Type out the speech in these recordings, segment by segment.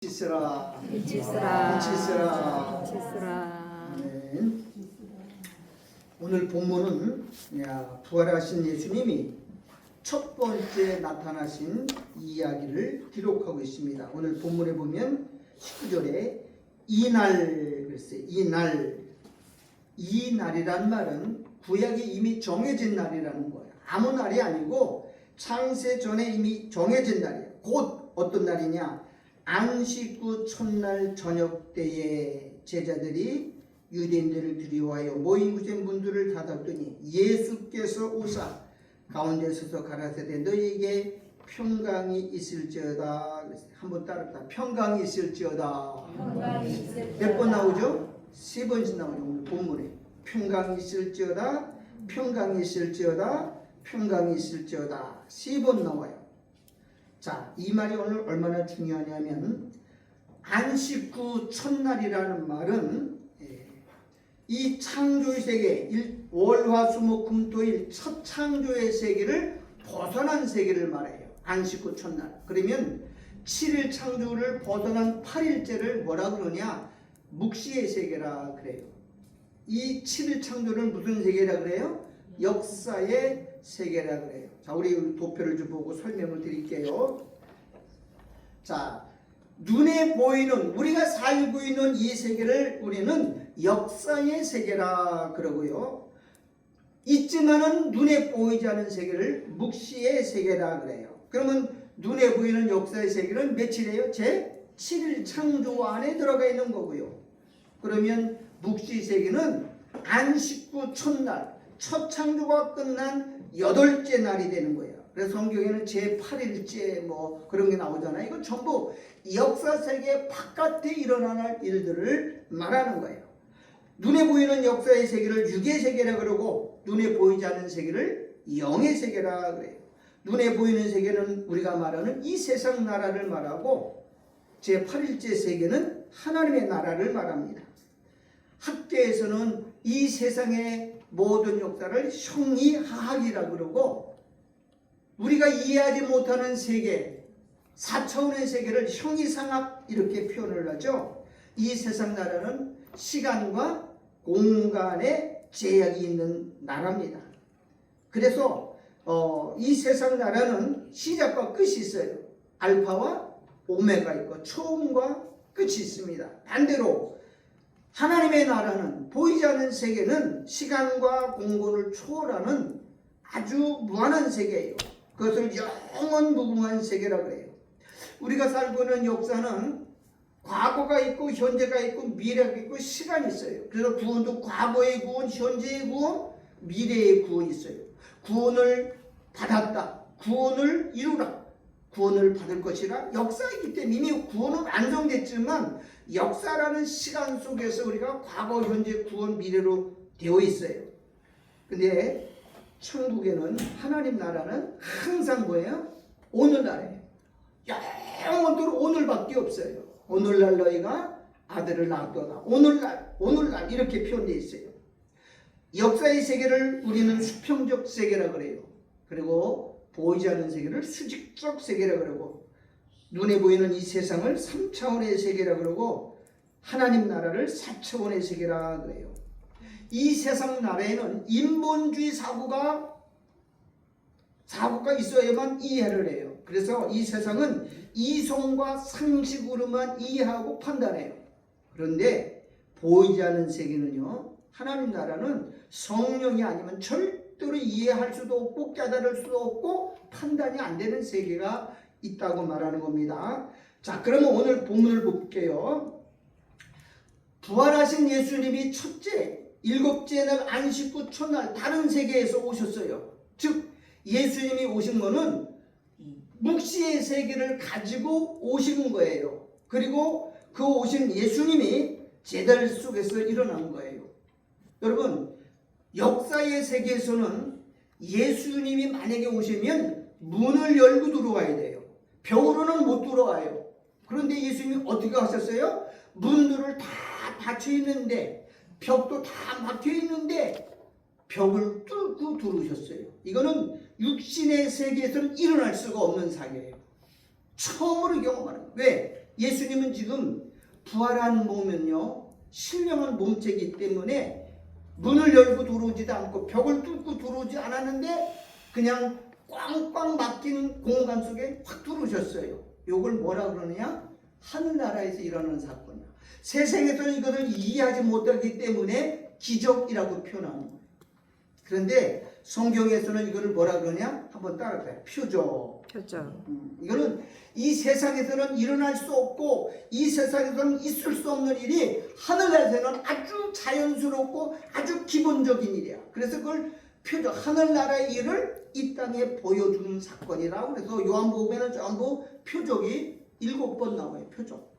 치스라 아멘. 오늘 본문은 부활하신 예수님이 첫 번째 나타나신 이야기를 기록하고 있습니다. 오늘 본문에 보면 19절에 이날 글쎄 이날이란 말은 구약에 이미 정해진 날이라는 거예요. 아무 날이 아니고 창세 전에 이미 정해진 날이에요. 곧 어떤 날이냐? 안식 후 첫날 저녁 때에 제자들이 유대인들을 두려워하여 모인 곳의 문들을 닫았더니 예수께서 오사 가운데 서서 가라사대 너희에게 평강이 있을지어다. 한번 따라합니다. 평강이 있을지어다. 몇 번 나오죠? 3번씩 나오죠. 오늘 본문에 평강이 있을지어다, 평강이 있을지어다, 평강이 있을지어다 3번 나와요. 자, 이 말이 오늘 얼마나 중요하냐면 안식 후 첫날이라는 말은 이 창조의 세계 월화수목금토일 첫 창조의 세계를 벗어난 세계를 말해요. 안식 후 첫날. 그러면 7일 창조를 벗어난 8일째를 뭐라 그러냐? 묵시의 세계라 그래요. 이 7일 창조를 무슨 세계라 그래요? 역사의 세계라 그래요. 자, 우리 도표를 좀 보고 설명을 드릴게요. 자, 눈에 보이는 우리가 살고 있는 이 세계를 우리는 역사의 세계라 그러고요. 있지만은 눈에 보이지 않는 세계를 묵시의 세계라 그래요. 그러면 눈에 보이는 역사의 세계는 며칠이에요? 제 7일 창조 안에 들어가 있는 거고요. 그러면 묵시 세계는 안식 후 첫날, 첫 창조가 끝난 8째 날이 되는 거예요. 그래서 성경에는 제8일째 뭐 그런 게 나오잖아요. 이건 전부 역사 세계 바깥에 일어나는 일들을 말하는 거예요. 눈에 보이는 역사의 세계를 육의 세계라 그러고 눈에 보이지 않는 세계를 영의 세계라 그래요. 눈에 보이는 세계는 우리가 말하는 이 세상 나라를 말하고 제8일째 세계는 하나님의 나라를 말합니다. 학계에서는 이 세상의 모든 역사를 형이하학이라 그러고 우리가 이해하지 못하는 세계 4차원의 세계를 형이상학 이렇게 표현을 하죠. 이 세상 나라는 시간과 공간에 제약이 있는 나라입니다. 그래서 이 세상 나라는 시작과 끝이 있어요. 알파와 오메가 있고 처음과 끝이 있습니다. 반대로 하나님의 나라는 보이지 않는 세계는 시간과 공간을 초월하는 아주 무한한 세계예요. 그것을 영원 무궁한 세계라고 그래요. 우리가 살고 있는 역사는 과거가 있고 현재가 있고 미래가 있고 시간이 있어요. 그래서 구원도 과거의 구원, 현재의 구원, 미래의 구원이 있어요. 구원을 받았다. 구원을 이루라. 구원을 받을 것이라 역사이기 때문에 이미 구원은 완성됐지만 역사라는 시간 속에서 우리가 과거, 현재, 구원, 미래로 되어 있어요. 근데 천국에는 하나님 나라는 항상 뭐예요? 오늘날이에요. 영원토록 오늘밖에 없어요. 오늘날 너희가 아들을 낳았도다. 오늘날 이렇게 표현되어 있어요. 역사의 세계를 우리는 수평적 세계라 그래요. 그리고 보이지 않는 세계를 수직적 세계라 그러고 눈에 보이는 이 세상을 3차원의 세계라 그러고 하나님 나라를 4차원의 세계라 그래요. 이 세상 나라에는 인본주의 사고가 있어야만 이해를 해요. 그래서 이 세상은 이성과 상식으로만 이해하고 판단해요. 그런데 보이지 않는 세계는요, 하나님 나라는 성령이 아니면 절대로 이해할 수도 없고 깨달을 수도 없고 판단이 안 되는 세계가 있다고 말하는 겁니다. 자, 그러면 오늘 본문을 볼게요. 부활하신 예수님이 첫째, 7째 날 안식 후 첫날 다른 세계에서 오셨어요. 즉 예수님이 오신 거는 묵시의 세계를 가지고 오신 거예요. 그리고 그 오신 예수님이 제자들 속에서 일어난 거예요. 여러분, 역사의 세계에서는 예수님이 만약에 오시면 문을 열고 들어와야 돼요. 벽으로는 못 들어와요. 그런데 예수님이 어떻게 하셨어요? 문들을 다 닫혀 있는데 벽도 다 막혀 있는데 벽을 뚫고 들어오셨어요. 이거는 육신의 세계에서는 일어날 수가 없는 사례예요. 처음으로 경험하는 거예요. 왜? 예수님은 지금 부활한 몸은요 신령한 몸체이기 때문에 문을 열고 들어오지도 않고 벽을 뚫고 들어오지 않았는데 그냥 꽝꽝 막힌 공간 속에 확 들어오셨어요. 이걸 뭐라 그러느냐? 하늘나라에서 일어나는 사건이야. 세상에서는 이것을 이해하지 못하기 때문에 기적이라고 표현하는 거예요. 그런데 성경에서는 이거를 뭐라 그러냐? 한번 따라해봐요. 표적. 이거는 이 세상에서는 일어날 수 없고 이 세상에서는 있을 수 없는 일이 하늘나라에서는 아주 자연스럽고 아주 기본적인 일이야. 그래서 그걸 표적, 하늘나라의 일을 이 땅에 보여주는 사건이라고. 그래서 요한복음에는 전부 표적이 7번 나와요. 표적.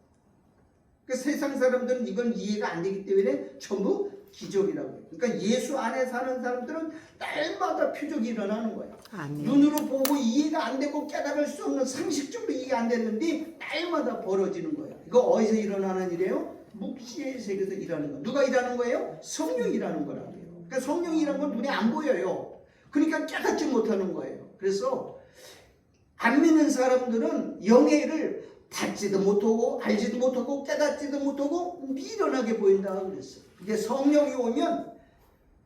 그러니까 세상 사람들은 이건 이해가 안 되기 때문에 전부 기적이라고 해요. 그러니까 예수 안에 사는 사람들은 날마다 표적이 일어나는 거예요. 눈으로 보고 이해가 안 되고 깨달을 수 없는, 상식적으로 이해가 안 됐는데 날마다 벌어지는 거예요. 이거 어디서 일어나는 일이에요? 묵시의 세계에서 일하는 거예요. 누가 일하는 거예요? 성령이 일하는 거라고 해요. 그러니까 성령이 일하는 건 눈에 안 보여요. 그러니까 깨닫지 못하는 거예요. 그래서 안 믿는 사람들은 영의 일을 받지도 못하고 알지도 못하고 깨닫지도 못하고 미련하게 보인다 그랬어요. 근데 성령이 오면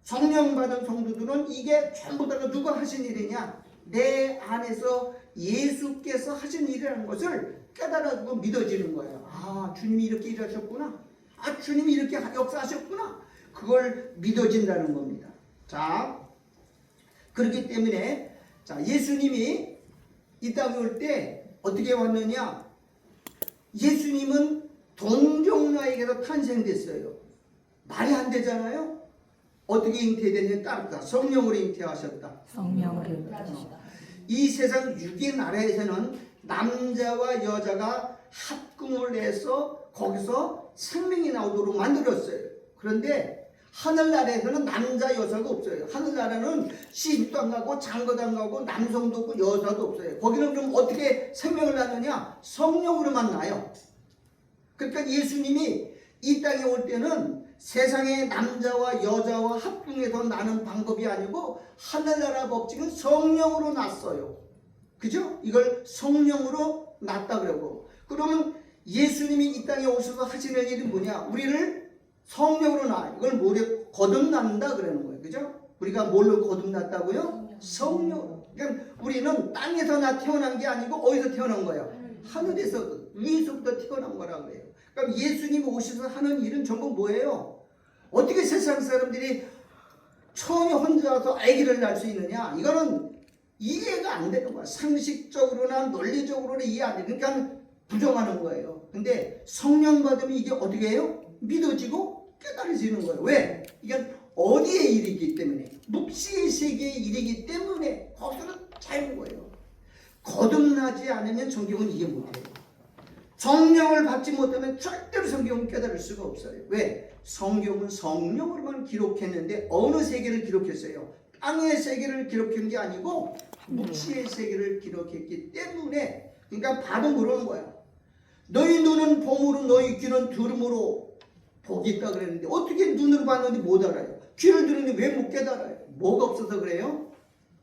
성령 받은 성도들은 이게 전부 다 누가 하신 일이냐? 내 안에서 예수께서 하신 일이라는 것을 깨달아주고 믿어지는 거예요. 아, 주님이 이렇게 일하셨구나. 아, 주님이 이렇게 역사하셨구나. 그걸 믿어진다는 겁니다. 자, 그렇기 때문에 자, 예수님이 이 땅에 올 때 어떻게 왔느냐? 예수님은 동정나에게서 탄생됐어요. 말이 안 되잖아요. 어떻게 잉태됐느냐? 따르다. 성령으로 잉태하셨다. 성령으로 잉태하셨다. 이 세상 육의 나라에서는 남자와 여자가 합궁을 해서 거기서 생명이 나오도록 만들었어요. 그런데 하늘나라에서는 남자 여자가 없어요. 하늘나라는 시집도 안 가고 장가도 안 가고 남성도 없고 여자도 없어요. 거기는 그럼 어떻게 생명을 낳느냐? 성령으로만 나요. 그러니까 예수님이 이 땅에 올 때는 세상의 남자와 여자와 합궁해서 나는 방법이 아니고 하늘나라 법칙은 성령으로 났어요. 그죠? 이걸 성령으로 났다 그러고. 그러면 예수님이 이 땅에 오셔서 하시는 일이 뭐냐? 우리를 성령으로 나. 이걸 뭐래? 거듭난다 그러는 거예요. 그죠? 우리가 뭘로 거듭났다고요? 성령. 그러니까 우리는 땅에서 태어난 게 아니고 어디서 태어난 거예요? 하늘에서, 위에서부터 태어난 거라고 해요. 그럼 예수님이 오셔서 하는 일은 전부 뭐예요? 어떻게 세상 사람들이 처음에 혼자서 아기를 낳을 수 있느냐? 이거는 이해가 안 되는 거야. 상식적으로나 논리적으로나 이해 안 돼. 그러니까 부정하는 거예요. 근데 성령 받으면 이게 어떻게 해요? 믿어지고 깨달아지는 거예요. 왜? 이건 어디의 일이기 때문에, 묵시의 세계의 일이기 때문에 거기서는 자유인 거예요. 거듭나지 않으면 성경은 이해 못해요. 성령을 받지 못하면 절대로 성경은 깨달을 수가 없어요. 왜? 성경은 성령으로만 기록했는데 어느 세계를 기록했어요? 땅의 세계를 기록한 게 아니고 묵시의 세계를 기록했기 때문에. 그러니까 봐도 모르는 거야. 너희 눈은 봄으로 너희 귀는 들음으로 복이 있다 그랬는데 어떻게 눈으로 봤는데 못 알아요? 귀를 들었는데 왜 못 깨달아요? 뭐가 없어서 그래요?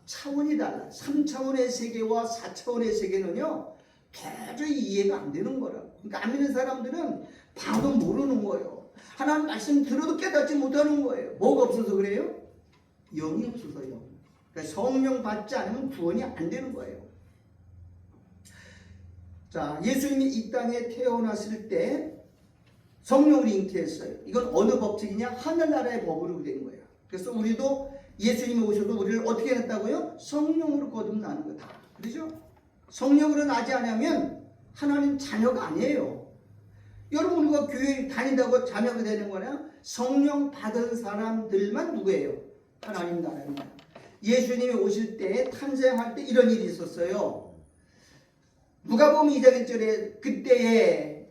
차원이 달라. 3차원의 세계와 4차원의 세계는요 도저히 이해가 안 되는 거라고. 그러니까 안 믿는 사람들은 봐도 모르는 거예요. 하나님 말씀 들어도 깨닫지 못하는 거예요. 뭐가 없어서 그래요? 영이 없어서요. 그러니까 성령 받지 않으면 구원이 안 되는 거예요. 자, 예수님이 이 땅에 태어났을 때 성령으로 잉태했어요. 이건 어느 법칙이냐? 하늘나라의 법으로 된 거예요. 그래서 우리도 예수님이 오셔도 우리를 어떻게 했다고요? 성령으로 거듭나는 거다. 그렇죠? 성령으로 나지 않으면 하나님 자녀가 아니에요. 여러분 우리가 교회 다닌다고 자녀가 되는 거냐? 성령 받은 사람들만 누구예요? 하나님 나라는 거예요. 예수님이 오실 때 탄생할 때 이런 일이 있었어요. 누가복음 2장 1절에 그때에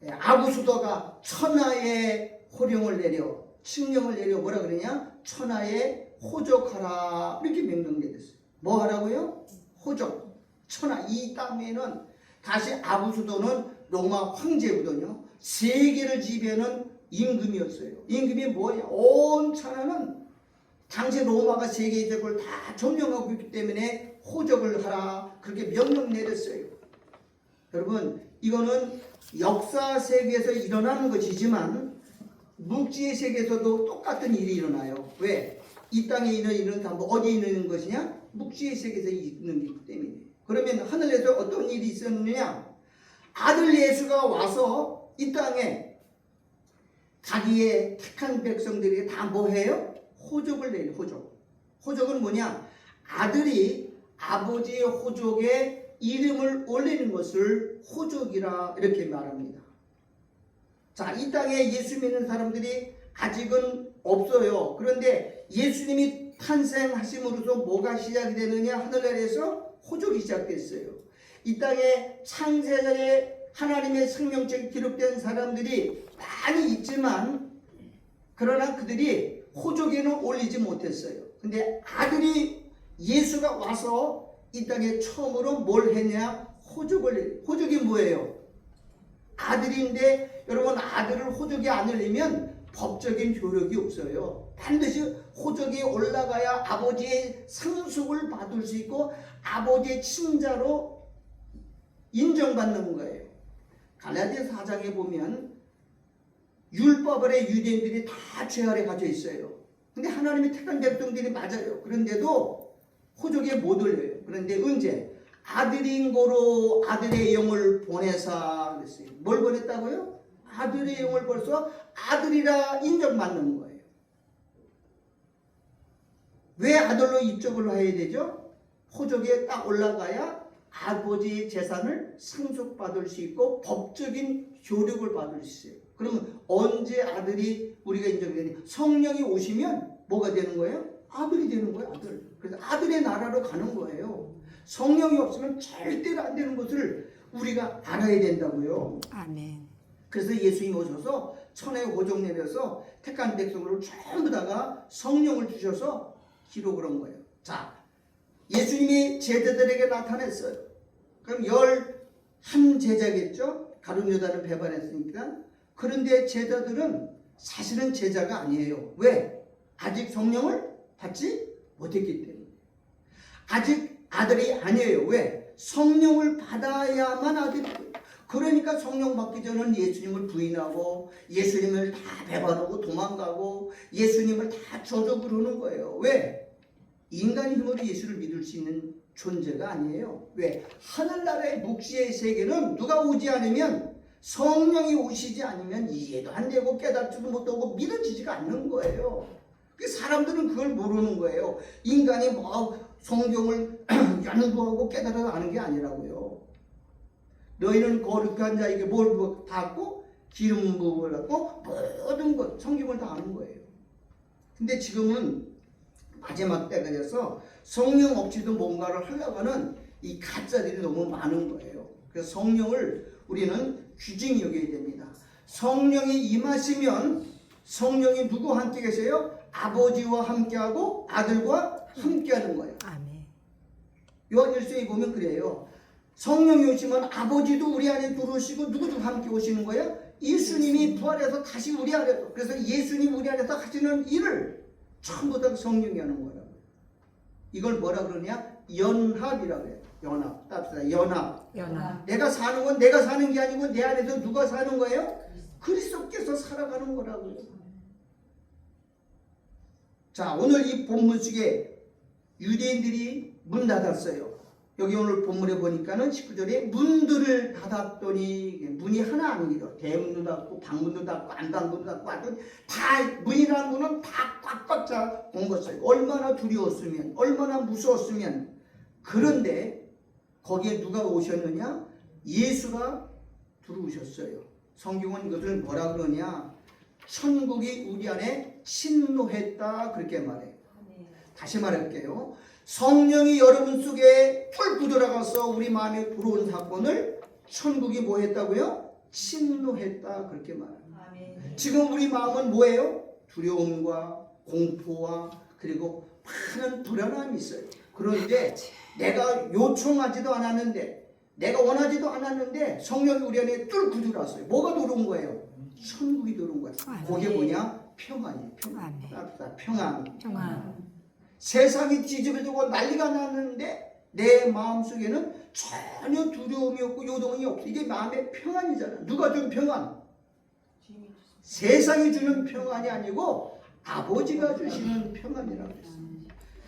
아부수도가 천하의 호령을 내려 칙령을 내려 뭐라 그러냐? 천하에 호적하라 이렇게 명령돼 됐어요. 뭐 하라고요? 호적. 천하. 이 땅에는 다시 아부수도는 로마 황제거든요. 세계를 지배하는 임금이었어요. 임금이 뭐냐? 온 천하는 당시 로마가 세계의 적을 다 점령하고 있기 때문에 호적을 하라 그렇게 명령 내렸어요. 여러분 이거는 역사 세계에서 일어나는 것이지만 묵지의 세계에서도 똑같은 일이 일어나요. 왜? 이 땅에 있는 일은 다 어디에 있는 것이냐? 묵지의 세계에서 있는 것 때문에. 그러면 하늘에서 어떤 일이 있었느냐? 아들 예수가 와서 이 땅에 자기의 택한 백성들에게 다 뭐해요? 호족을 내요. 호족은 뭐냐? 아들이 아버지의 호족에 이름을 올리는 것을 호족이라 이렇게 말합니다. 자, 이 땅에 예수 믿는 사람들이 아직은 없어요. 그런데 예수님이 탄생하심으로써 뭐가 시작이 되느냐? 하늘나라에서 호족이 시작됐어요. 이 땅에 창세전에 하나님의 생명책이 기록된 사람들이 많이 있지만 그러나 그들이 호족에는 올리지 못했어요. 근데 아들이 예수가 와서 이 땅에 처음으로 뭘 했냐? 호족이 뭐예요? 아들인데 여러분 아들을 호족에 안 올리면 법적인 효력이 없어요. 반드시 호족에 올라가야 아버지의 상속을 받을 수 있고 아버지의 친자로 인정받는 거예요. 갈라디아 4장에 보면 율법 아래 유대인들이 다 죄 아래 갇혀 있어요. 근데 하나님이 택한 백성들이 맞아요. 그런데도 호족에 못 올려요. 그런데 언제? 아들인 거로 아들의 영을 보내사 그랬어요. 뭘 보냈다고요? 아들의 영을 벌써 아들이라 인정받는 거예요. 왜 아들로 입적을 해야 되죠? 호족에 딱 올라가야 아버지의 재산을 상속받을 수 있고 법적인 효력을 받을 수 있어요. 그러면 언제 아들이 우리가 인정이 되니? 성령이 오시면 뭐가 되는 거예요? 아들이 되는 거예요. 아들. 그래서 아들의 나라로 가는 거예요. 성령이 없으면 절대로 안 되는 것을 우리가 알아야 된다고요. 아멘. 그래서 예수님 오셔서 천의 호족 내려서 택한 백성을 전부 다가 성령을 주셔서 기록을 한 거예요. 자, 예수님이 제자들에게 나타났어요. 그럼 11제자겠죠? 가룟 유다는 배반했으니까. 그런데 제자들은 사실은 제자가 아니에요. 왜? 아직 성령을 받지 못했기 때문에. 아직 아들이 아니에요. 왜? 성령을 받아야만 아들이 돼요. 그러니까 성령 받기 전에는 예수님을 부인하고 예수님을 다 배반하고 도망가고 예수님을 다 저주를 하는 거예요. 왜? 인간의 힘으로 예수를 믿을 수 있는 존재가 아니에요. 왜? 하늘나라의 묵시의 세계는 누가 오지 않으면 성령이 오시지 않으면 이해도 안 되고 깨닫지도 못하고 믿어지지가 않는 거예요. 사람들은 그걸 모르는 거예요. 인간이 뭐 성경을 연구하고 깨달아서 아는 게 아니라고요. 너희는 거룩한 자에게 뭘 받고 기름 부음을 받고 모든 것 성경을 다 아는 거예요. 근데 지금은 마지막 때가 돼서 성령 없이도 뭔가를 하려고 하는 이 가짜들이 너무 많은 거예요. 그래서 성령을 우리는 귀중히 여겨야 됩니다. 성령이 임하시면 성령이 누구와 함께 계세요? 아버지와 함께하고 아들과 함께하는 거예요. 아멘. 요한 1서에 보면 그래요. 성령이 오시면 아버지도 우리 안에 들어오시고 누구도 함께 오시는 거예요? 예수님이 부활해서 다시 우리 안에서. 그래서 예수님 우리 안에서 하시는 일을 전부 다 성령이 하는 거라고요. 이걸 뭐라 그러냐? 연합이라고 해요. 연합. 따뜻하다. 연합. 내가 사는 건 내가 사는 게 아니고 내 안에서 누가 사는 거예요? 그리스도께서 살아가는 거라고요. 자, 오늘 이 본문 속에 유대인들이 문 닫았어요. 여기 오늘 본문에 보니까는 19절에 문들을 닫았더니 문이 하나 아니에요. 대문도 닫고 방문도 닫고 안방문도 닫고 하여튼 다 문이라는 문은 다 꽉꽉 차 온 것을 얼마나 두려웠으면 얼마나 무서웠으면. 그런데 거기에 누가 오셨느냐? 예수가 들어오셨어요. 성경은 이것을 뭐라 그러냐? 천국이 우리 안에 침노했다 그렇게 말해요. 다시 말할게요. 성령이 여러분 속에 뚫고 들어가서 우리 마음에 들어온 사건을 천국이 뭐 했다고요? 침노했다 그렇게 말해요. 지금 우리 마음은 뭐예요? 두려움과 공포와 그리고 많은 불안함이 있어요. 그런데 내가 요청하지도 않았는데 내가 원하지도 않았는데 성령이 우리 안에 뚫고 들어왔어요. 뭐가 들어온 거예요? 천국이 들어온 거예요. 그게 뭐냐? 평안이에요. 평안. 평안. 평안. 세상이 뒤집어지고 난리가 났는데 내 마음속에는 전혀 두려움이 없고 요동이 없어. 이게 마음의 평안이잖아. 누가 준 평안? 세상이 주는 평안이 아니고 아버지가 주시는 평안이라고 했어요.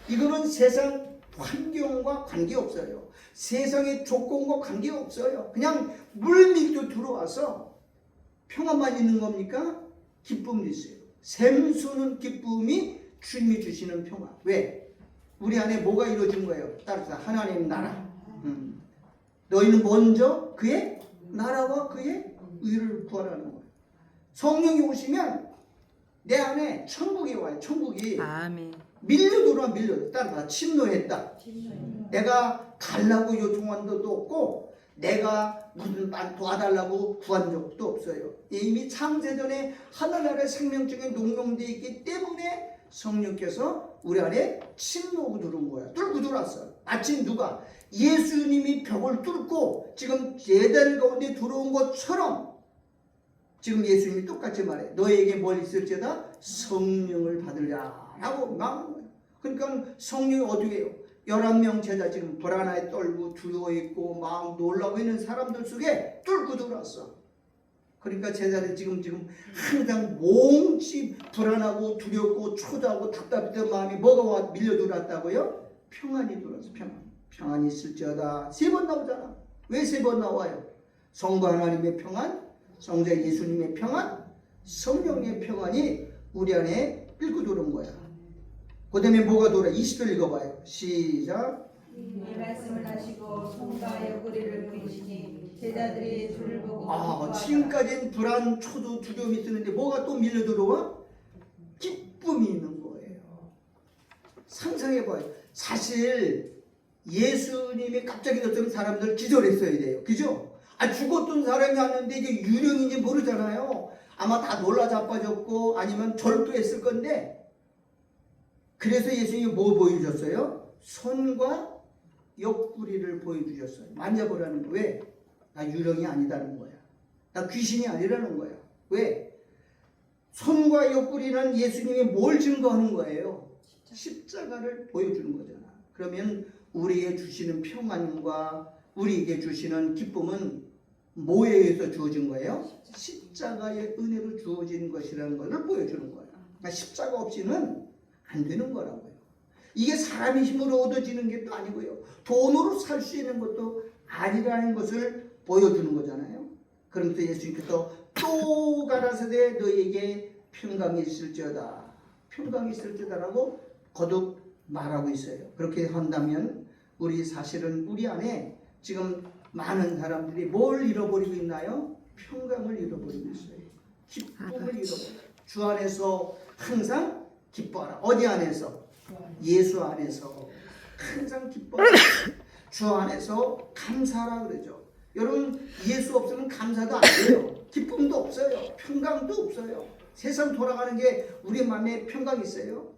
이거는 세상 환경과 관계없어요. 세상의 조건과 관계없어요. 그냥 물밀도 들어와서 평안만 있는 겁니까? 기쁨도 있어요. 샘솟는 기쁨이 주님이 주시는 평안. 왜? 우리 안에 뭐가 이루어진 거예요? 따라서 하나님 나라. 너희는 먼저 그의 나라와 그의 의를 구하라는 거예요. 성령이 오시면 내 안에 천국이 와요. 천국이. 아멘. 밀려들어와 밀려. 따라서 침노했다. 내가 갈라고 요청한 것도 없고 내가 무슨 도와달라고 구한 적도 없어요. 이미 창세전에 하늘나라의 생명증에 농용되어 있기 때문에 성령께서 우리 안에 침노하고 들어온 거야. 뚫고 들어왔어. 마침 누가? 예수님이 벽을 뚫고 지금 제자들 가운데 들어온 것처럼 지금 예수님이 똑같이 말해. 너에게 뭘 있을지어다 성령을 받으랴 라고 말하는 거예요. 그러니까 성령이 어떻게 해요? 11명 제자 지금 불안하게 떨고 두려워있고 막 놀라고 있는 사람들 속에 뚫고 들어왔어. 그러니까 제자들이 지금 항상 몽치 불안하고 두렵고 초조하고 답답했던 마음이 뭐가 와 밀려 들어왔다고요? 평안이 들어왔어. 평안이 있을지어다. 3번 나오잖아. 왜 3번 나와요? 성부 하나님의 평안, 성자 예수님의 평안, 성령의 평안이 우리 안에 끌고 들어온 거야. 그 다음에 뭐가 돌아? 20절 읽어봐요. 시작. 이 말씀을 하시고 손과 옆구리를 보이시니 제자들이 주를 보고 지금까지는 불안, 초조, 두려움이 있었는데 뭐가 또 밀려 들어와? 기쁨이 있는 거예요. 상상해봐요. 사실 예수님이 갑자기 어떤 사람들 기절했어야 돼요. 그죠? 죽었던 사람이 왔는데 이게 유령인지 모르잖아요. 아마 다 놀라 자빠졌고 아니면 절도했을 건데 그래서 예수님이 뭐 보여주셨어요? 손과 옆구리를 보여주셨어요. 만져보라는 거예요. 왜? 나 유령이 아니다는 거야. 나 귀신이 아니라는 거야. 왜? 손과 옆구리는 예수님이 뭘 증거하는 거예요? 십자가를 보여주는 거잖아. 그러면 우리에게 주시는 평안과 우리에게 주시는 기쁨은 뭐에 의해서 주어진 거예요? 십자가의 은혜로 주어진 것이라는 것을 보여주는 거예요. 그러니까 십자가 없이는 안 되는 거라고요. 이게 사람의 힘으로 얻어지는 게 또 아니고요. 돈으로 살 수 있는 것도 아니라는 것을 보여주는 거잖아요. 그러면서 예수님께서 또 가라사대 너희에게 평강이 있을지어다. 평강이 있을지어다라고 거듭 말하고 있어요. 그렇게 한다면 우리 사실은 우리 안에 지금 많은 사람들이 뭘 잃어버리고 있나요? 평강을 잃어버리고 있어요. 기쁨을 잃어버려요. 주 안에서 항상 기뻐하라. 어디 안에서? 예수 안에서 항상 기뻐하라. 주 안에서 감사하라 그러죠. 여러분 예수 없으면 감사도 안 돼요. 기쁨도 없어요. 평강도 없어요. 세상 돌아가는 게 우리 마음에 평강이 있어요?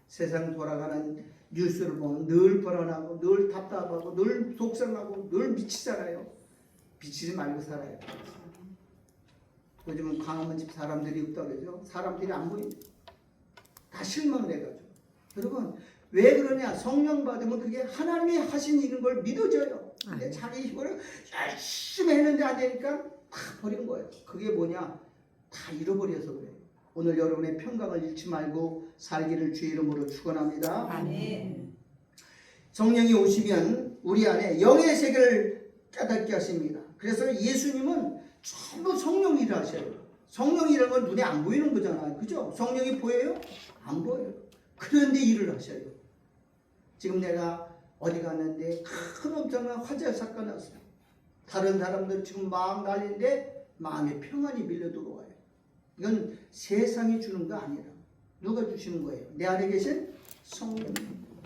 세상 돌아가는 뉴스를 보면 늘 불안하고 늘 답답하고 늘 속상하고 늘 미치잖아요. 미치지 말고 살아요. 요즘은 광화문 집 사람들이 없다고 그러죠. 사람들이 안 보인다. 다 실망을 해가지고. 여러분 왜 그러냐? 성령 받으면 그게 하나님이 하신 일인 걸 믿어져요. 근데 자기 힘으로 열심히 했는데 안 되니까 다 버린 거예요. 그게 뭐냐? 다 잃어버려서 그래요. 오늘 여러분의 평강을 잃지 말고 살기를 주의 이름으로 축원합니다. 아멘. 성령이 오시면 우리 안에 영의 세계를 깨닫게 하십니다. 그래서 예수님은 전부 성령 일을 하셔요. 성령이라는 건 눈에 안 보이는 거잖아요. 그죠? 성령이 보여요? 안 보여요. 그런데 일을 하셔요. 지금 내가 어디 갔는데 큰 엄청난 화재 사건 났어요. 다른 사람들 지금 막 난리인데 마음에 평안이 밀려 들어와요. 이건 세상이 주는 거 아니라 누가 주시는 거예요? 내 안에 계신 성령.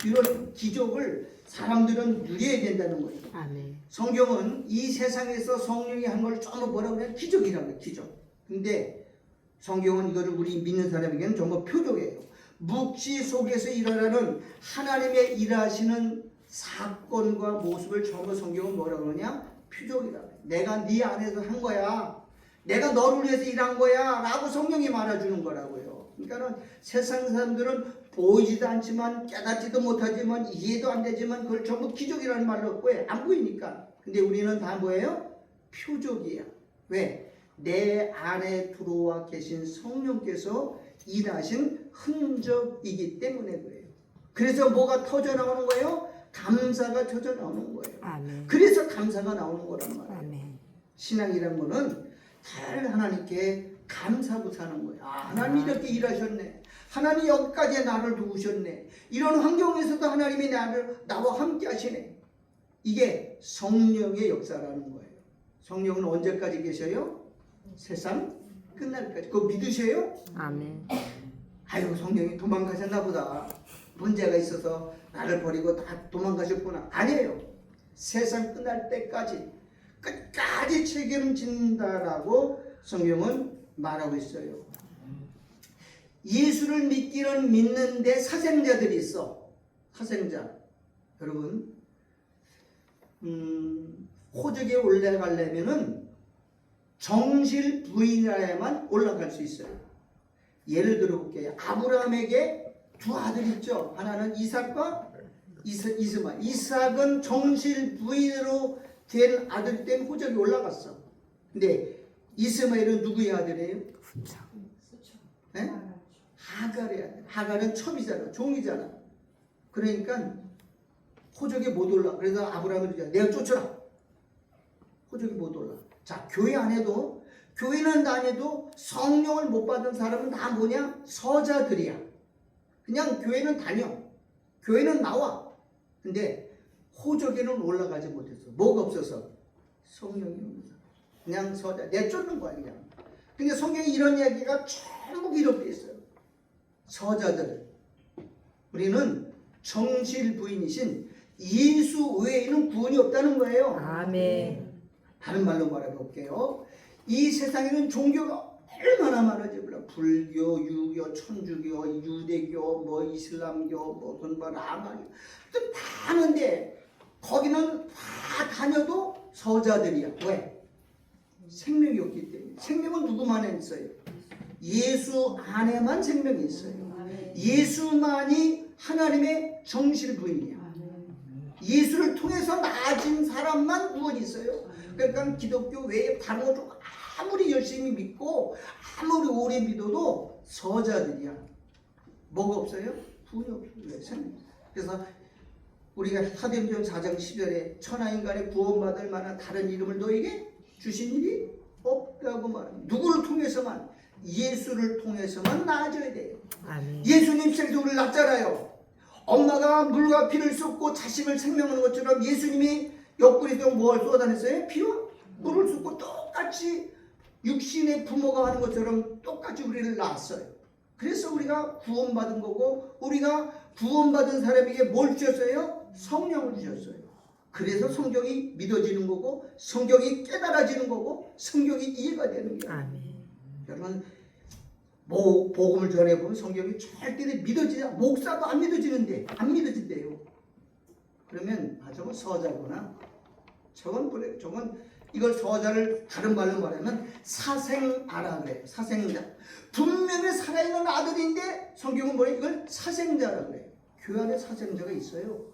이런 기적을 사람들은 누려야 된다는 거예요. 아멘. 성경은 이 세상에서 성령이 한 걸 전부 뭐라고 그래요? 기적이라고 해요. 기적. 근데 성경은 이거를 우리 믿는 사람에게는 전부 표적이에요. 묵시 속에서 일어나는 하나님의 일하시는 사건과 모습을 전부 성경은 뭐라고 그러냐? 표적이라고 해요. 내가 네 안에서 한 거야. 내가 너를 위해서 일한 거야 라고 성령이 말해주는 거라고요. 그러니까 세상 사람들은 보이지도 않지만 깨닫지도 못하지만 이해도 안 되지만 그걸 전부 기적이라는 말로 없고요. 안 보이니까. 근데 우리는 다 뭐예요? 표적이야. 왜? 내 안에 들어와 계신 성령께서 일하신 흔적이기 때문에 그래요. 그래서 뭐가 터져 나오는 거예요? 감사가 터져 나오는 거예요. 아멘. 그래서 감사가 나오는 거란 말이에요. 아멘. 신앙이란 거는 늘 하나님께 감사하고 사는 거예요. 하나님 이렇게 일하셨네. 하나님 여기까지 나를 도우셨네. 이런 환경에서도 하나님이 나와 함께 하시네. 이게 성령의 역사라는 거예요. 성령은 언제까지 계셔요? 세상 끝날까지. 그거 믿으세요? 아멘. 아유, 성령이 도망가셨나 보다. 문제가 있어서 나를 버리고 다 도망가셨구나. 아니에요. 세상 끝날 때까지 끝까지 책임진다라고 성경은 말하고 있어요. 예수를 믿는데 사생자들이 있어. 사생자. 여러분, 호적에 올라가려면은 정실 부인이라야만 올라갈 수 있어요. 예를 들어 볼게요. 아브라함에게 두 아들 있죠. 하나는 이삭과 이스마엘. 이삭은 정실 부인으로 된 아들 때문에 호적에 올라갔어. 근데 이스마엘은 누구의 아들이에요? 네? 하갈의 아들. 하갈은 첩이잖아. 종이잖아. 그러니까 호적에 못 올라. 그래서 아브라함을 내가 쫓아라. 호적에 못 올라. 자, 교회 안에도 교회는 다녀도 성령을 못 받은 사람은 다 뭐냐? 서자들이야. 그냥 교회는 다녀. 교회는 나와. 근데 호적에는 올라가지 못했어. 뭐가 없어서? 성령이 없어서. 그냥 서자. 내쫓는 거야 그냥. 근데 성경에 이런 이야기가 전부 기록되어 있어요. 서자들. 우리는 정실 부인이신 예수 외에는 구원이 없다는 거예요. 아멘. 다른 말로 말해볼게요. 이 세상에는 종교가 얼마나 많은지 몰라. 불교, 유교, 천주교, 유대교, 뭐 이슬람교, 뭐 라마교 좀 많은데 거기는 다 다녀도 서자들이야. 왜? 생명이 없기 때문에. 생명은 누구만에 있어요? 예수 안에만 생명이 있어요. 예수만이 하나님의 정실 부인이야. 예수를 통해서 나아진 사람만 구원이 있어요. 그러니까 기독교 외에 다른 것도 아무리 열심히 믿고 아무리 오래 믿어도 서자들이야. 뭐가 없어요? 구원이 없어요. 그래서 우리가 사도행전 4장 10절에 천하인간의 구원받을 만한 다른 이름을 너에게 주신 일이 없다고 말합니다. 누구를 통해서만? 예수를 통해서만 나아져야 돼요. 아멘. 예수님 생에서 우리를 낳잖아요. 엄마가 물과 피를 쏟고 자식을 생명하는 것처럼 예수님이 옆구리에서 뭘 쏟아냈어요? 피와 물을 쏟고 똑같이 육신의 부모가 하는 것처럼 똑같이 우리를 낳았어요. 그래서 우리가 구원받은 거고, 우리가 구원받은 사람에게 뭘 주셨어요? 성령을 주셨어요. 그래서 성경이 믿어지는 거고, 성경이 깨달아지는 거고, 성경이 이해가 되는 거예요. 아멘. 여러분, 복음을 전해보면 성경이 절대 믿어지지 않아. 목사도 안 믿어지는데 안 믿어진대요. 그러면 저건 서자구나. 저건 이걸 서자를 다른 말로 말하면 사생아라 그래요. 사생자. 분명히 살아있는 아들인데 성경은 뭐래? 이걸 사생자라 그래요. 교회 안에 사생자가 있어요.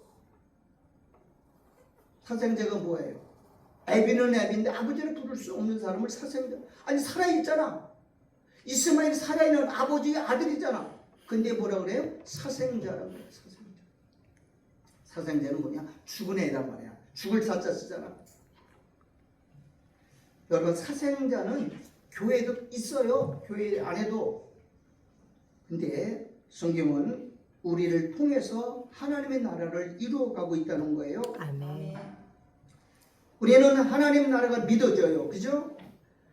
사생자가 뭐예요? 애비는 애비인데 아버지를 부를 수 없는 사람을 사생자. 아니 살아있잖아. 이스마엘이 살아있는 아버지의 아들이잖아. 근데 뭐라 그래요? 사생자라고 그래요. 사생자. 사생자는 뭐냐? 죽은 애란 말이야. 죽을 사자 쓰잖아. 여러분, 사생자는 교회에도 있어요. 교회 안에도. 근데 성경은 우리를 통해서 하나님의 나라를 이루어가고 있다는 거예요. 아멘. 우리는 하나님 나라가 믿어져요. 그죠?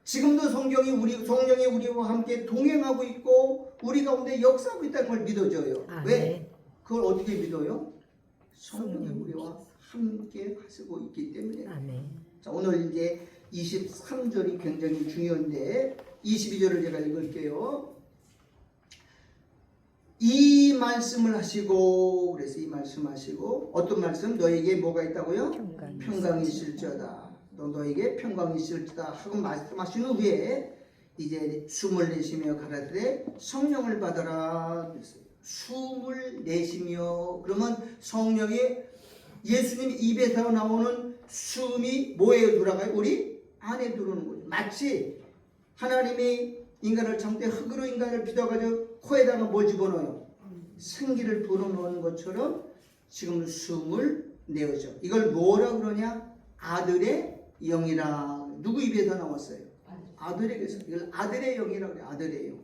지금도 성령이 우리와 함께 동행하고 있고 우리 가운데 역사하고 있다는 걸 믿어져요. 아멘. 왜? 그걸 어떻게 믿어요? 성령이 우리와 함께 하시고 있기 때문에. 아멘. 자, 오늘 이제 23절이 굉장히 중요한데 22절을 제가 읽을게요. 이 말씀을 하시고, 그래서 이 말씀 하시고, 어떤 말씀? 너에게 뭐가 있다고요? 평강이 있을지어다. 너에게 평강이 있을지다 하고 말씀하신 후에 이제 숨을 내쉬며 가라사대 성령을 받아라 그랬어요. 숨을 내쉬며, 그러면 성령이 예수님 입에서 나오는 숨이 뭐에 들어가요? 우리 안에 들어오는 거죠. 마치 하나님이 인간을 창조해 흙으로 인간을 빚어가지고 코에다가 뭘 집어넣어요? 생기를 불어넣은 것처럼 지금 숨을 내어죠. 이걸 뭐라 그러냐? 아들의 영이라. 누구 입에서 나왔어요? 아들에게서. 이걸 아들의 영이라고 해요. 아들의 영.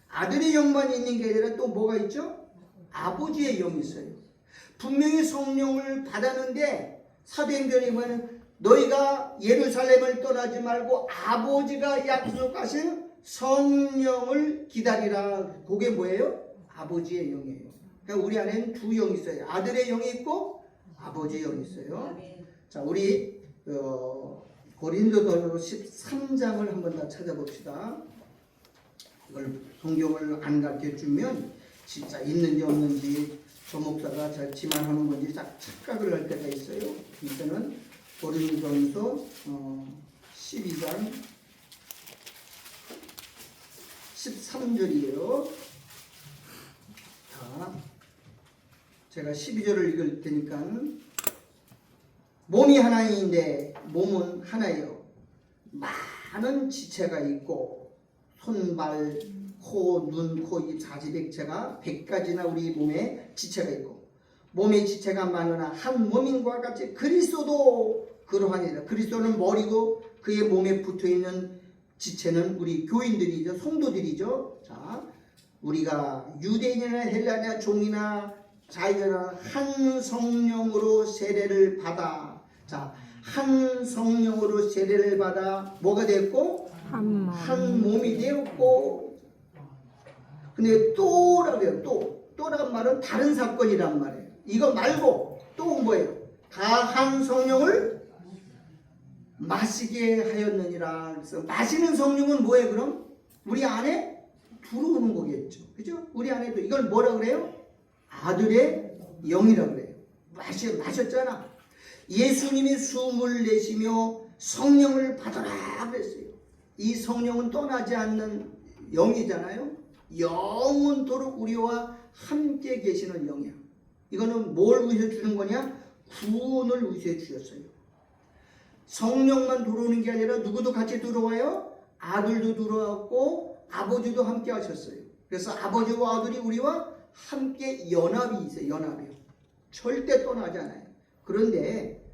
아들의 영만 있는 게 아니라 또 뭐가 있죠? 아버지의 영이 있어요. 분명히 성령을 받았는데 사도행전에 보면 너희가 예루살렘을 떠나지 말고 아버지가 약속하신 성령을 기다리라. 그게 뭐예요? 아버지의 영이에요. 그러니까 우리 안에는 두 영이 있어요. 아들의 영이 있고 아버지의 영이 있어요. 자, 우리 고린도전서 13장을 한번 더 찾아봅시다. 이걸 성경을 안 가르쳐주면 진짜 있는지 없는지 저 목사가 잘 지만하는 건지 딱 착각을 할 때가 있어요. 이때는 고린도전서 12장 13절이에요. 자, 제가 12절을 읽을 테니까 몸이 하나인데 몸은 하나예요. 많은 지체가 있고 손, 발, 코, 눈, 코, 입, 사지백체가 100가지나 우리 몸에 지체가 있고 몸의 지체가 많으나 한 몸인 것 같이 그리스도도 그러하니라. 그리스도는 머리고 그의 몸에 붙어있는 지체는 우리 교인들이죠. 성도들이죠. 자, 우리가 유대인이나 헬라나 종이나 자유나 한 성령으로 세례를 받아. 자, 한 성령으로 세례를 받아 뭐가 됐고? 한 몸이 되었고. 근데 또라고 해요. 또란 말은 다른 사건이란 말이에요. 이거 말고 또 뭐예요? 다 한 성령을 마시게 하였느니라. 그래서 마시는 성령은 뭐예요? 그럼 우리 안에 들어오는 거겠죠. 그죠? 우리 안에도 이걸 뭐라 그래요? 아들의 영이라고 그래요. 마셨잖아. 예수님이 숨을 내쉬며 성령을 받아라 그랬어요. 이 성령은 떠나지 않는 영이잖아요. 영원토록 우리와 함께 계시는 영이야. 이거는 뭘 위해 주는 거냐? 구원을 위해 주셨어요. 성령만 들어오는 게 아니라 누구도 같이 들어와요? 아들도 들어왔고 아버지도 함께 하셨어요. 그래서 아버지와 아들이 우리와 함께 연합이 있어요. 연합이요. 절대 떠나지 않아요. 그런데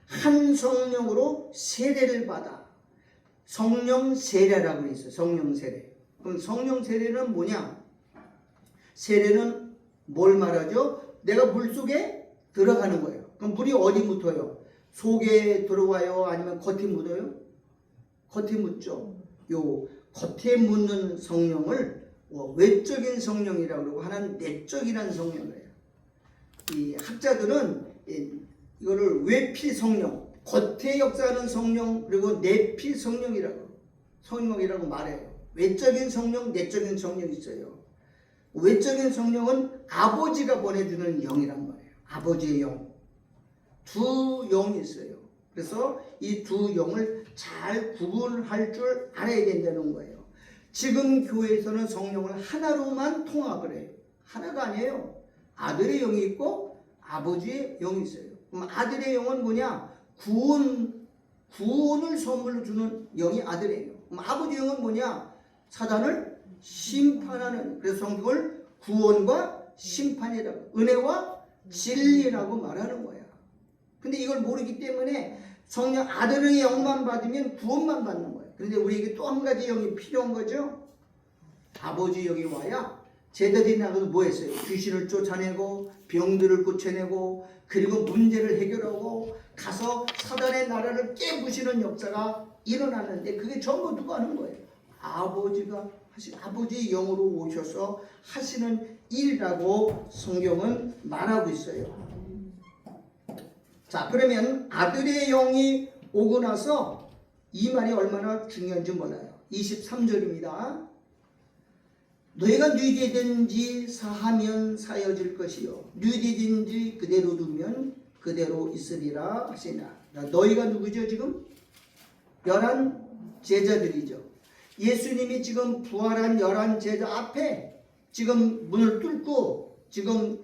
한 성령으로 세례를 받아. 성령 세례라고 있어요. 성령 세례. 그럼 성령 세례는 뭐냐? 세례는 뭘 말하죠? 내가 물속에 들어가는 거예요. 그럼 물이 어디 묻어요? 속에 들어와요? 아니면 겉에 묻어요? 겉에 묻죠. 요 겉에 묻는 성령을 외적인 성령이라고 그러고 하나는 내적이라는 성령을 해요. 이 학자들은 이거를 외피 성령, 겉에 역사하는 성령, 그리고 내피 성령이라고 말해요. 외적인 성령, 내적인 성령이 있어요. 외적인 성령은 아버지가 보내주는 영이란 말이에요. 아버지의 영. 두 영이 있어요. 그래서 이 두 영을 잘 구분할 줄 알아야 된다는 거예요. 지금 교회에서는 성령을 하나로만 통합을 해요. 하나가 아니에요. 아들의 영이 있고 아버지의 영이 있어요. 그럼 아들의 영은 뭐냐? 구원을 선물로 주는 영이 아들이에요. 그럼 아버지의 영은 뭐냐? 사단을 심판하는. 그래서 성경을 구원과 심판이라고, 은혜와 진리라고 말하는 거야. 근데 이걸 모르기 때문에 성령 아들의 영만 받으면 구원만 받는 거예요. 그런데 우리에게 또 한 가지 영이 필요한 거죠. 아버지 영이 와야 제자들이 나가서 뭐 했어요? 귀신을 쫓아내고 병들을 고쳐내고 그리고 문제를 해결하고 가서 사단의 나라를 깨부시는 역사가 일어났는데 그게 전부 누가 하는 거예요? 아버지의 영으로 오셔서 하시는 일이라고 성경은 말하고 있어요. 자, 그러면 아들의 영이 오고 나서 이 말이 얼마나 중요한지 몰라요. 23절입니다. 너희가 뉘되든지 사하면 사여질 것이요 뉘되든지 그대로 두면 그대로 있으리라 하시나. 너희가 누구죠 지금? 11 제자들이죠. 예수님이 지금 부활한 11 제자 앞에 지금 문을 뚫고 지금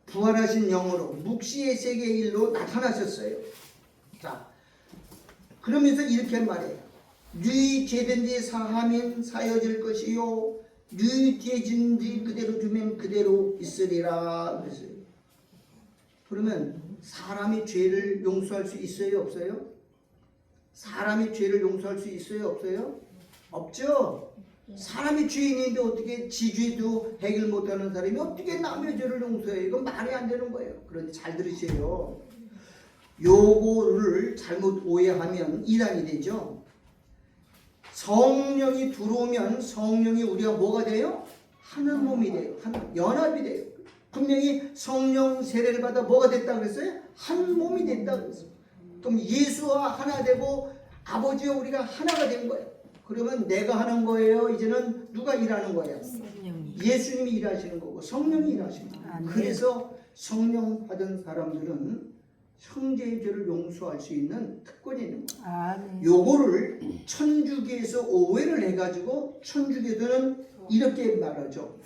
부활하신 영으로 묵시의 세계의 일로 나타나셨어요. 자, 그러면서 이렇게 말해요. 네 죄든지 사하면 사여질 것이요 네 죄진지 그대로 두면 그대로 있으리라 그랬어요. 그러면 사람이 죄를 용서할 수 있어요 없어요? 사람이 죄를 용서할 수 있어요 없어요? 없죠. 사람이 죄인인데 어떻게 지 죄도 해결 못하는 사람이 어떻게 남의 죄를 용서해요? 이건 말이 안 되는 거예요. 그런데 잘 들으세요. 요거를 잘못 오해하면 이단이 되죠. 성령이 들어오면 성령이 우리가 뭐가 돼요? 하나의 몸이 돼요. 하나, 연합이 돼요. 분명히 성령 세례를 받아 뭐가 됐다 그랬어요? 한 몸이 됐다 그랬어요. 그럼 예수와 하나 되고 아버지와 우리가 하나가 된 거예요. 그러면 내가 하는 거예요? 이제는 누가 일하는 거예요? 예수님이 일하시는 거고 성령이 일하시는 거예요. 그래서 성령 받은 사람들은 형제의 죄를 용서할 수 있는 특권이 있는 거예요. 요거를 천주교에서 오해를 해가지고 천주교들은 이렇게 말하죠.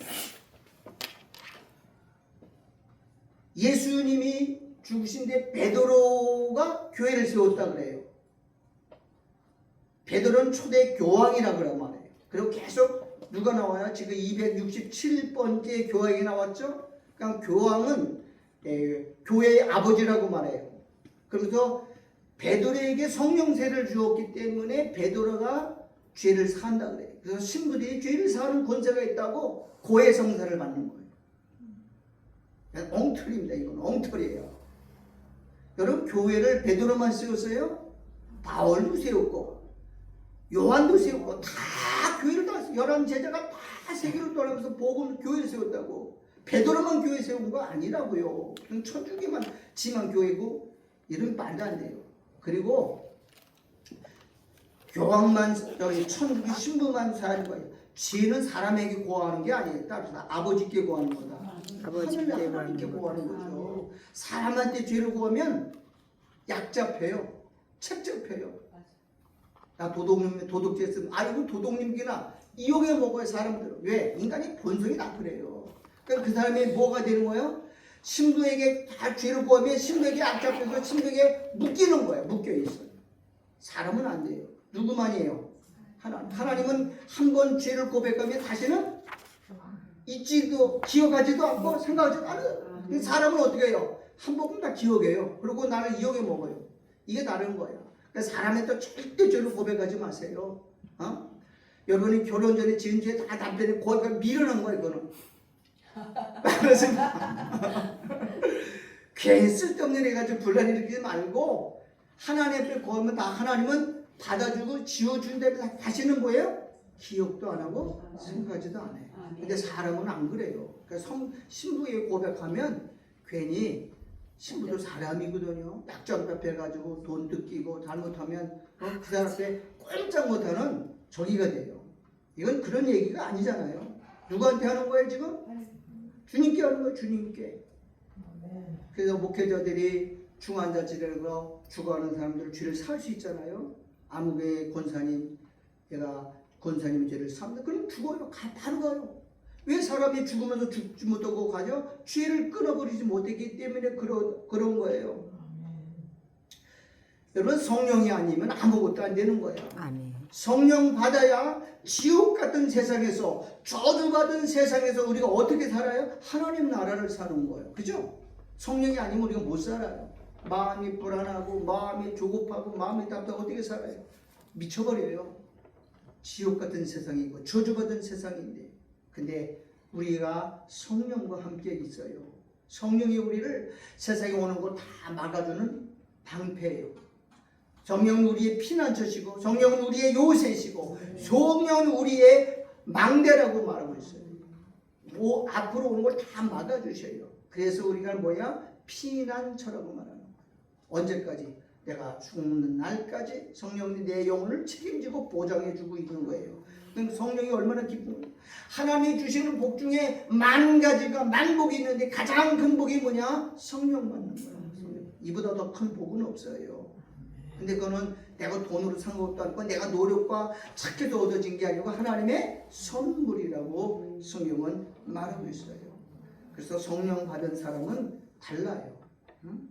예수님이 죽으신데 베드로가 교회를 세웠다 그래요. 베드로는 초대 교황이라고 그런 말이에요. 그리고 계속 누가 나와요? 지금 267번째 교황이 나왔죠. 그러니까 교황은 교회의 아버지라고 말해요. 그래서 베드로에게 성령세를 주었기 때문에 베드로가 죄를 사한다 그래요. 그래서 신부들이 죄를 사하는 권세가 있다고 고해성사를 받는 거예요. 엉터리입니다. 이건 엉터리예요. 여러분 교회를 베드로만 세웠어요? 바울도 세웠고 요한도 세웠고 다 교회를 다 11제자가 다 세계를 떠나면서 복음 교회를 세웠다고. 베드로만 교회 세운 거 아니라고요. 그냥 천주교만 지만 교회고 이런 말도 안 돼요. 그리고 교황만 천주교 신부만 사는 거예요. 죄는 사람에게 고하는 게 아니에요. 따라서 아버지께 고하는 거다. 하나님께 고하는 거죠. 사람한테 죄를 고하면 약 잡혀요. 책 잡혀요. 나 도둑질 했으면 아이고 도둑님기나 이용해 먹어요 사람들은. 왜? 인간이 본성이 다 그래요. 그러니까 그 사람이 뭐가 되는 거예요? 신부에게 다 죄를 고하면 신부에게 약 잡혀서 신부에게 묶이는 거예요. 묶여 있어요. 사람은 안 돼요. 누구만이에요? 하나님은 한 번 죄를 고백하면 다시는 잊지도 기억하지도 않고 생각하지도 않아요. 사람은 어떻게 해요? 한 번 다 기억해요. 그리고 나를 이용해 먹어요. 이게 다른 거예요. 그러니까 사람한테 절대 죄를 고백하지 마세요. 여러분이 결혼 전에 지은 죄 다 남편이 고백하면 미련한 거예요. 이거는. 그래서 괜히 쓸데없는 애 가지고 분란 일으키지 말고 하나님 앞에 고하면 다 하나님은 받아주고 지워준다면서 다시는 뭐예요? 기억도 안 하고 생각하지도 않아요. 근데 사람은 안 그래요. 그러니까 신부에게 고백하면 괜히 신부도 사람이거든요. 약점답해가지고 돈 뜯기고 잘못하면 그 사람 앞에 꼼짝 못하는 저기가 돼요. 이건 그런 얘기가 아니잖아요. 누구한테 하는 거예요 지금? 주님께 하는 거예요. 주님께. 그래서 목회자들이 중환자실에서 죽어가는 사람들 죄를 살 수 있잖아요. 아무개 권사님, 내가 권사님의 죄를 삽니다. 그럼 죽어요. 바로 가요. 왜 사람이 죽으면서 죽지 못하고 가죠? 죄를 끊어버리지 못했기 때문에 그런 거예요. 여러분 성령이 아니면 아무것도 안 되는 거예요. 아멘. 성령 받아야 지옥 같은 세상에서 저주받은 세상에서 우리가 어떻게 살아요? 하나님 나라를 사는 거예요. 그죠? 성령이 아니면 우리가 못 살아요. 마음이 불안하고 마음이 조급하고 마음이 답답하고 어떻게 살아요? 미쳐버려요. 지옥 같은 세상이고 저주받은 세상인데 근데 우리가 성령과 함께 있어요. 성령이 우리를 세상에 오는 걸 다 막아주는 방패예요. 성령은 우리의 피난처시고 성령은 우리의 요새시고 성령은 우리의 망대라고 말하고 있어요. 앞으로 오는 걸 다 막아주셔요. 그래서 우리가 뭐야? 피난처라고 말하는 거예요. 언제까지? 내가 죽는 날까지 성령이 내 영혼을 책임지고 보장해주고 있는 거예요. 성령이 얼마나 기쁜 하나님이 주시는 복 중에 10,000가지가 만복이 있는데 가장 큰 복이 뭐냐? 성령 받는 거야. 이보다 더 큰 복은 없어요. 근데 그거는 내가 돈으로 산 것도 아니고 내가 노력과 착해서 얻어진 게 아니고 하나님의 선물이라고 성경은 말하고 있어요. 그래서 성령 받은 사람은 달라요. 응?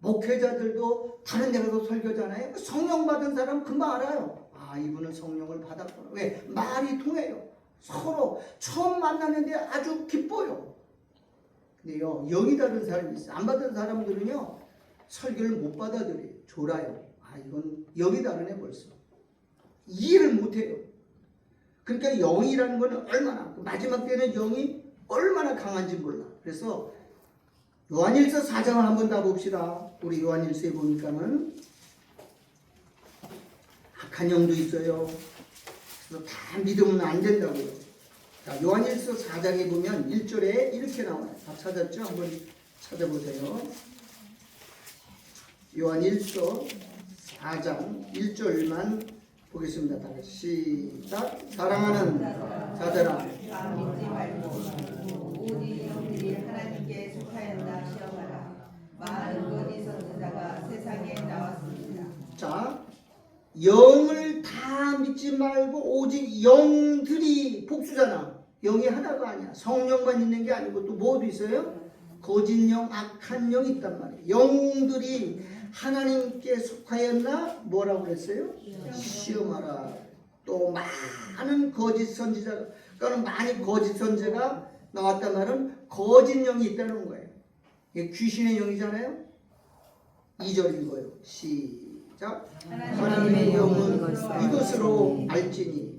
목회자들도 다른 데 가서 설교잖아요. 성령 받은 사람 금방 알아요. 아, 이분은 성령을 받았구나. 왜? 말이 통해요. 서로 처음 만났는데 아주 기뻐요. 근데요, 영이 다른 사람이 있어요. 안 받은 사람들은요, 설교를 못 받아들여요. 졸아요. 아, 이건 영이 다르네 벌써. 이해를 못해요. 그러니까 영이라는 건 얼마나, 마지막 때는 영이 얼마나 강한지 몰라. 그래서 요한일서 4장을 한번 다 봅시다. 우리 요한일서에 보니까는 악한 영도 있어요. 그래서 다 믿으면 안 된다고요. 자, 요한일서 4장에 보면 1절에 이렇게 나와요. 다 찾았죠? 한번 찾아보세요. 요한일서 4장 1절만 보겠습니다. 다 같이 시작. 사랑하는 자들아, 믿지 말고 오직 영들이 하나님께 속하였나 시험하라. 많은 거짓 선지자가 세상에 나왔습니다. 자, 영을 다 믿지 말고 오직 영들이 복수잖아. 영이 하나가 아니야. 성령만 있는 게 아니고 또 뭐도 있어요? 거짓 영, 악한 영이 있단 말이에요. 영들이 하나님께 속하였나? 뭐라고 그랬어요? 시험하라. 또 많은 거짓 선지자, 그러니까 많이 거짓 선지자가 나왔단 말은 거짓 영이 있다는 거예요. 이게 귀신의 영이잖아요. 2절인 거예요. 시작. 하나님의 영은 이것으로 알지니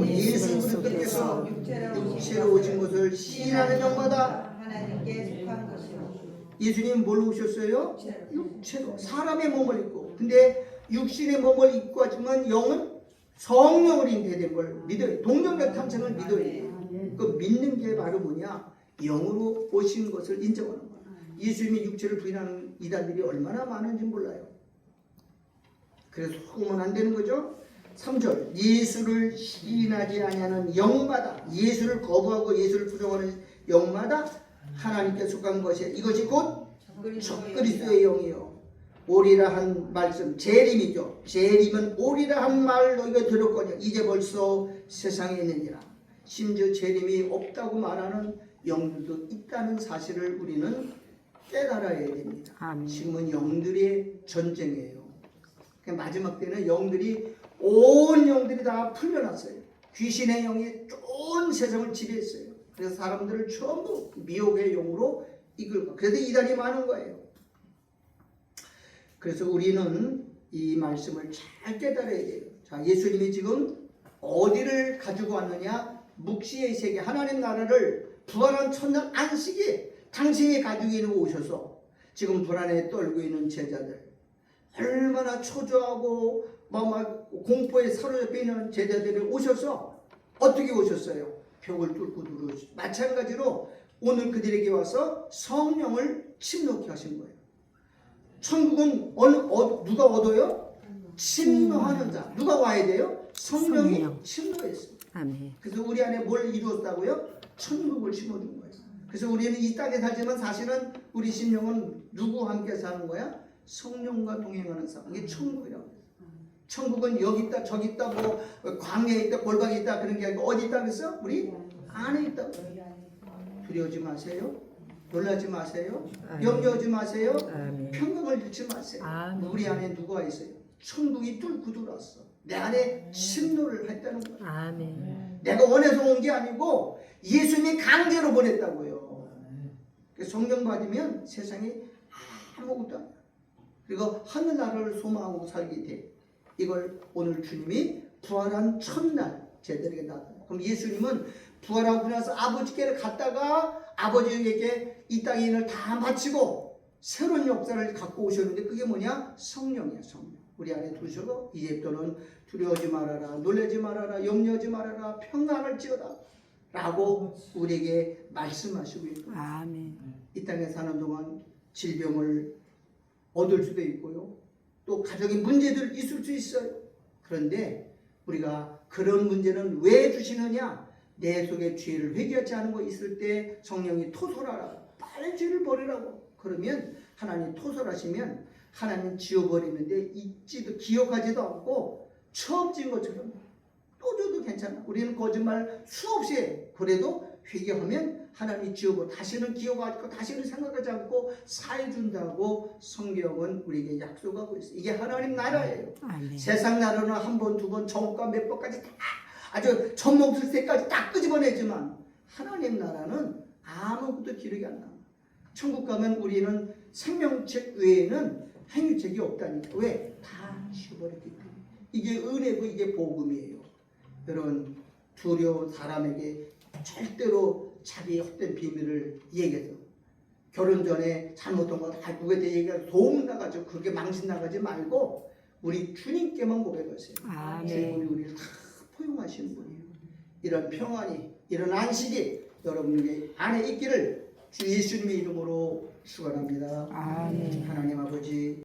예수 그리스도께서 육체로 오신 것을 시인하는 영마다 하나님께 속한 것이요. 예수님 뭘로 오셨어요? 육체로 사람의 몸을 입고. 근데 육신의 몸을 입고 하지만 영은 성령으로 인도된 걸 믿어요. 동정력 탐정을 믿어요. 그 믿는 게 바로 뭐냐? 영으로 오신 것을 인정하는 거야. 예수님의 육체를 부인하는 이단들이 얼마나 많은지 몰라요. 그래서 속으면 안 되는 거죠. 3절 예수를 시인하지 아니하는 영마다, 예수를 거부하고 예수를 부정하는 영마다 하나님께 속한 것이야. 이것이 곧 적그리스도의 영이요 오리라 한 말씀, 재림이죠. 재림은 오리라 한 말 너희가 들었거니와 이제 벌써 세상에 있느니라. 심지어 재림이 없다고 말하는 영들도 있다는 사실을 우리는 깨달아야 됩니다. 아멘. 지금은 영들의 전쟁이에요. 마지막 때는 영들이, 온 영들이 다 풀려났어요. 귀신의 영이 온 세상을 지배했어요. 그래서 사람들을 전부 미혹의 영으로 이끌고, 그래서 이단이 많은 거예요. 그래서 우리는 이 말씀을 잘 깨달아야 돼요. 자, 예수님이 지금 어디를 가지고 왔느냐? 묵시의 세계, 하나님 나라를 부활한 첫날 안식에 당신이 가지고 있는 오셔서 지금 불안에 떨고 있는 제자들, 얼마나 초조하고 막 공포에 사로잡혀 있는 제자들이 오셔서 어떻게 오셨어요? 벽을 뚫고 들어오셨어요. 마찬가지로 오늘 그들에게 와서 성령을 침노케 하신 거예요. 천국은 누가 얻어요? 침노하는 자. 누가 와야 돼요? 성령이 성령. 침노했어요. 아멘. 그래서 우리 안에 뭘 이루었다고요? 천국을 심어준 거예요. 그래서 우리는 이 땅에 살지만 사실은 우리 심령은 누구와 함께 사는 거야? 성령과 동행하는 삶. 이게 천국이라고 해요. 천국은 여기 있다 저기 있다 뭐 광야에 있다 골방에 있다 그런 게 아니고 어디 있다 그랬어? 우리 안에 있다고. 두려워하지 마세요. 놀라지 마세요. 아멘. 염려하지 마세요. 아멘. 평강을 잃지 마세요. 아멘. 우리 안에 누가 있어요? 천국이 뚫고 들어왔어. 내 안에 침노를 했다는 거예요. 아멘. 내가 원해서 온 게 아니고 예수님이 강제로 보냈다고요. 성령 받으면 세상에 아무것도 아니야. 그리고 하늘나라를 소망하고 살게 돼. 이걸 오늘 주님이 부활한 첫날 제자들에게 나타나요. 그럼 예수님은 부활하고 나서 아버지께를 갔다가 아버지에게 이 땅의 일을 다 마치고 새로운 역사를 갖고 오셨는데 그게 뭐냐? 성령이야. 성령. 우리 안에 두셔서 이제부터는 두려워하지 말아라, 놀라지 말아라, 염려하지 말아라, 평강을 지어라 라고 우리에게 말씀하시고 있고, 아멘. 이 땅에 사는 동안 질병을 얻을 수도 있고요, 또 가정의 문제들 있을 수 있어요. 그런데 우리가 그런 문제는 왜 주시느냐? 내 속에 죄를 회개하지 않은 거 있을 때 성령이 토설하라, 빨리 죄를 버리라고. 그러면 하나님 토설하시면 하나님 지워버리는데 잊지도 기억하지도 않고 처음 지은 것처럼 또 줘도 괜찮아. 우리는 거짓말 수없이 해. 그래도 회개하면 하나님이 지우고 다시는 기억하지 않고 다시는 생각하지 않고 사해준다고 성경은 우리에게 약속하고 있어요. 이게 하나님 나라예요. 아멘. 세상 나라는 한 번, 두 번, 정과 몇 번까지 다 아주 젖먹을 때까지 딱 끄집어내지만 하나님 나라는 아무것도 기록이 안 나와. 천국 가면 우리는 생명책 외에는 행위책이 없다니까. 왜? 다 지워버렸기 때문에. 이게 은혜고 이게 복음이에요. 여러분, 두려운 사람에게 절대로 자기의 헛된 비밀을 얘기해서 결혼 전에 잘못한 거 다 누구한테 얘기해서 소문 나가지고 그렇게 망신 나가지 말고 우리 주님께만 고백하세요. 아멘. 주님이 우리를 다 포용하시는 분이에요. 이런 평안이, 이런 안식이 여러분에게 안에 있기를 주 예수님의 이름으로 축원합니다. 아멘. 하나님 아버지